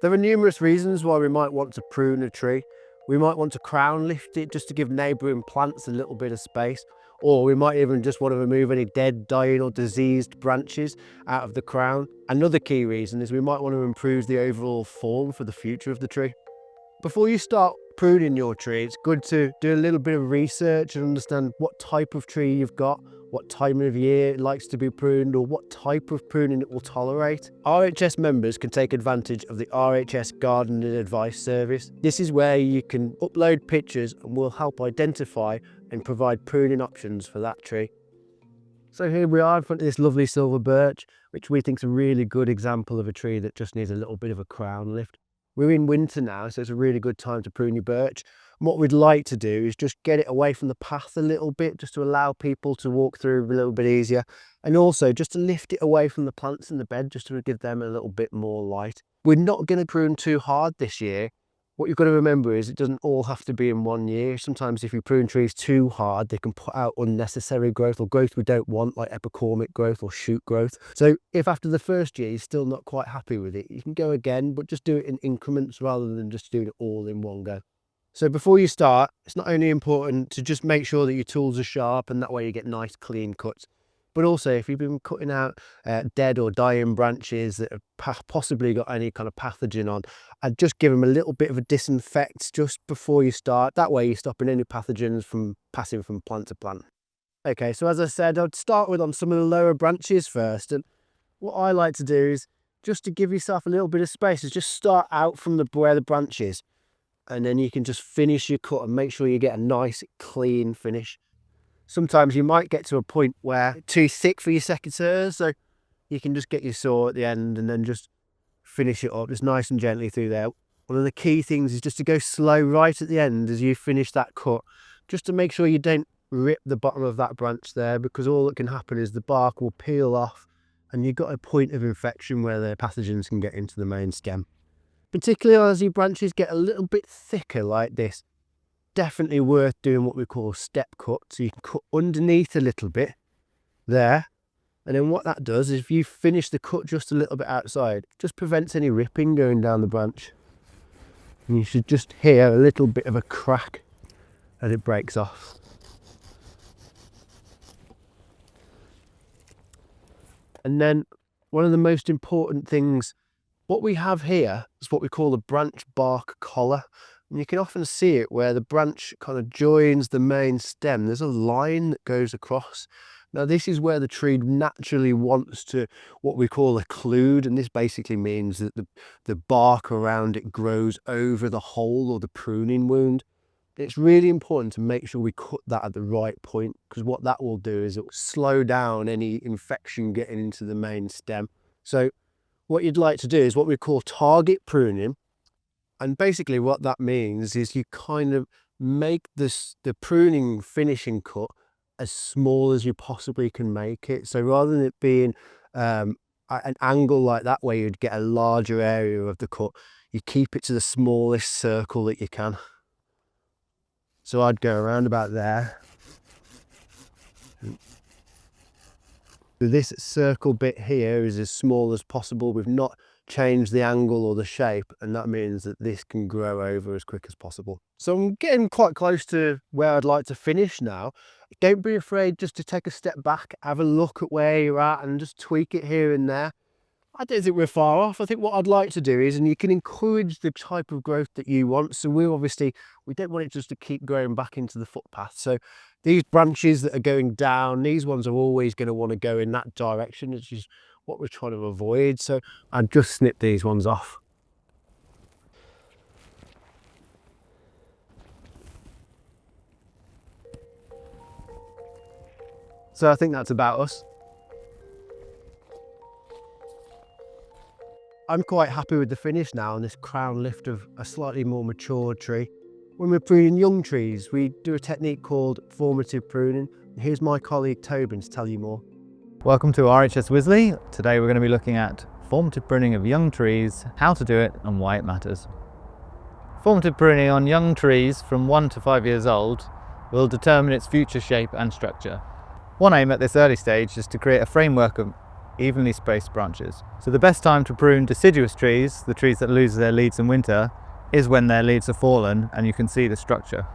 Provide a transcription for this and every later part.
There are numerous reasons why we might want to prune a tree. We might want to crown lift it just to give neighbouring plants a little bit of space, or we might even just want to remove any dead, dying or diseased branches out of the crown. Another key reason is we might want to improve the overall form for the future of the tree. Before you start pruning your tree, it's good to do a little bit of research and understand what type of tree you've got, what time of year it likes to be pruned, or what type of pruning it will tolerate. RHS members can take advantage of the RHS Gardening Advice service. This is where you can upload pictures and we'll help identify and provide pruning options for that tree. So here we are in front of this lovely silver birch, which we think is a really good example of a tree that just needs a little bit of a crown lift. We're in winter now, so it's a really good time to prune your birch. And what we'd like to do is just get it away from the path a little bit, just to allow people to walk through a little bit easier. And also just to lift it away from the plants in the bed, just to give them a little bit more light. We're not going to prune too hard this year. What you've got to remember is it doesn't all have to be in 1 year. Sometimes if you prune trees too hard, they can put out unnecessary growth or growth we don't want, like epicormic growth or shoot growth. So if after the first year you're still not quite happy with it, you can go again, but just do it in increments rather than just doing it all in one go. So before you start, it's not only important to just make sure that your tools are sharp and that way you get nice clean cuts, but also if you've been cutting out dead or dying branches that have possibly got any kind of pathogen on, I'd just give them a little bit of a disinfect just before you start. That way you're stopping any pathogens from passing from plant to plant. Okay, so as I said, I'd start with on some of the lower branches first. And what I like to do is just to give yourself a little bit of space, is just start out from where the branch is. And then you can just finish your cut and make sure you get a nice clean finish. Sometimes you might get to a point where it's too thick for your secateurs, so you can just get your saw at the end and then just finish it up just nice and gently through there. One of the key things is just to go slow right at the end as you finish that cut, just to make sure you don't rip the bottom of that branch there, because all that can happen is the bark will peel off and you've got a point of infection where the pathogens can get into the main stem. Particularly as your branches get a little bit thicker like this, definitely worth doing what we call a step cut. So you can cut underneath a little bit there, and then what that does is if you finish the cut just a little bit outside, it just prevents any ripping going down the branch. And you should just hear a little bit of a crack as it breaks off. And then one of the most important things, what we have here is what we call a branch bark collar. And you can often see it where the branch kind of joins the main stem. There's a line that goes across. Now this is where the tree naturally wants to, what we call occlude, and this basically means that the bark around it grows over the hole or the pruning wound. It's really important to make sure we cut that at the right point, because what that will do is it will slow down any infection getting into the main stem. So what you'd like to do is what we call target pruning. And basically what that means is you kind of make the pruning finishing cut as small as you possibly can make it. So rather than it being an angle like that where you'd get a larger area of the cut, you keep it to the smallest circle that you can. So I'd go around about there. This circle bit here is as small as possible. We've not changed the angle or the shape, and that means that this can grow over as quick as possible. So I'm getting quite close to where I'd like to finish now. Don't be afraid just to take a step back, have a look at where you're at and just tweak it here and there. I don't think we're far off. I think what I'd like to do is, and you can encourage the type of growth that you want. So we don't want it just to keep growing back into the footpath. So these branches that are going down, these ones are always going to want to go in that direction, which is what we're trying to avoid. So I'd just snip these ones off. So I think that's about us. I'm quite happy with the finish now on this crown lift of a slightly more mature tree. When we're pruning young trees, we do a technique called formative pruning. Here's my colleague Tobin to tell you more. Welcome to RHS Wisley. Today we're going to be looking at formative pruning of young trees, how to do it and why it matters. Formative pruning on young trees from 1 to 5 years old will determine its future shape and structure. One aim at this early stage is to create a framework evenly spaced branches. So the best time to prune deciduous trees, the trees that lose their leaves in winter, is when their leaves are fallen and you can see the structure.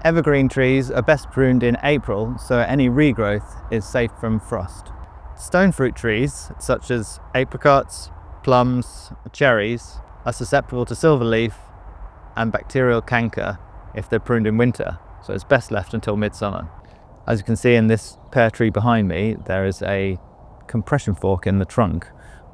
Evergreen trees are best pruned in April, so any regrowth is safe from frost. Stone fruit trees, such as apricots, plums, cherries, are susceptible to silverleaf and bacterial canker if they're pruned in winter, so it's best left until midsummer. As you can see in this pear tree behind me, there is a compression fork in the trunk,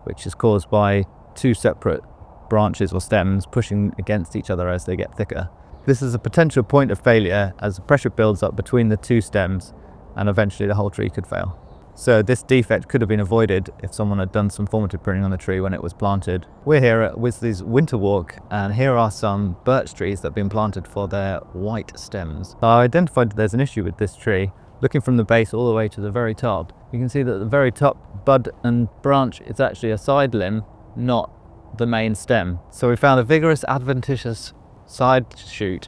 which is caused by two separate branches or stems pushing against each other as they get thicker. This is a potential point of failure as the pressure builds up between the two stems and eventually the whole tree could fail. So this defect could have been avoided if someone had done some formative pruning on the tree when it was planted. We're here at Wisley's Winter Walk, and here are some birch trees that have been planted for their white stems. I identified that there's an issue with this tree. Looking from the base all the way to the very top, you can see that the very top bud and branch is actually a side limb, not the main stem. So we found a vigorous adventitious side shoot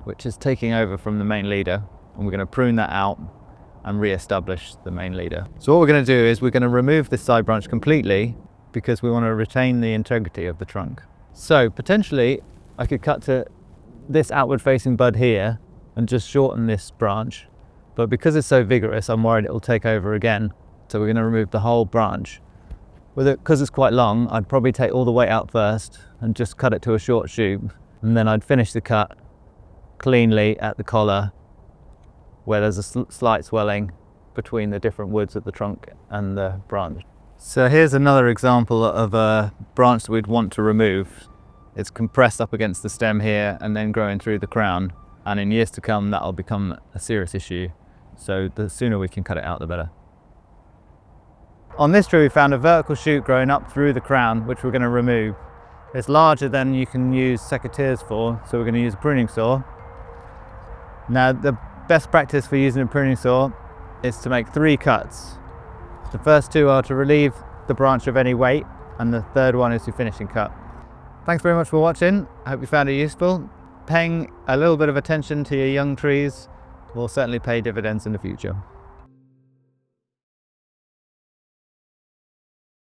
which is taking over from the main leader, and we're going to prune that out and re-establish the main leader. So what we're going to do is we're going to remove this side branch completely because we want to retain the integrity of the trunk. So potentially I could cut to this outward facing bud here and just shorten this branch, but because it's so vigorous I'm worried it will take over again, so we're going to remove the whole branch. Because it's quite long, I'd probably take all the weight out first and just cut it to a short shoot, and then I'd finish the cut cleanly at the collar where there's a slight swelling between the different woods of the trunk and the branch. So here's another example of a branch that we'd want to remove. It's compressed up against the stem here and then growing through the crown, and in years to come that'll become a serious issue, so the sooner we can cut it out the better. On this tree we found a vertical shoot growing up through the crown, which we're going to remove. It's larger than you can use secateurs for, so we're going to use a pruning saw. Now the best practice for using a pruning saw is to make 3 cuts. The first 2 are to relieve the branch of any weight, and the third one is your finishing cut. Thanks very much for watching. I hope you found it useful. Paying a little bit of attention to your young trees will certainly pay dividends in the future.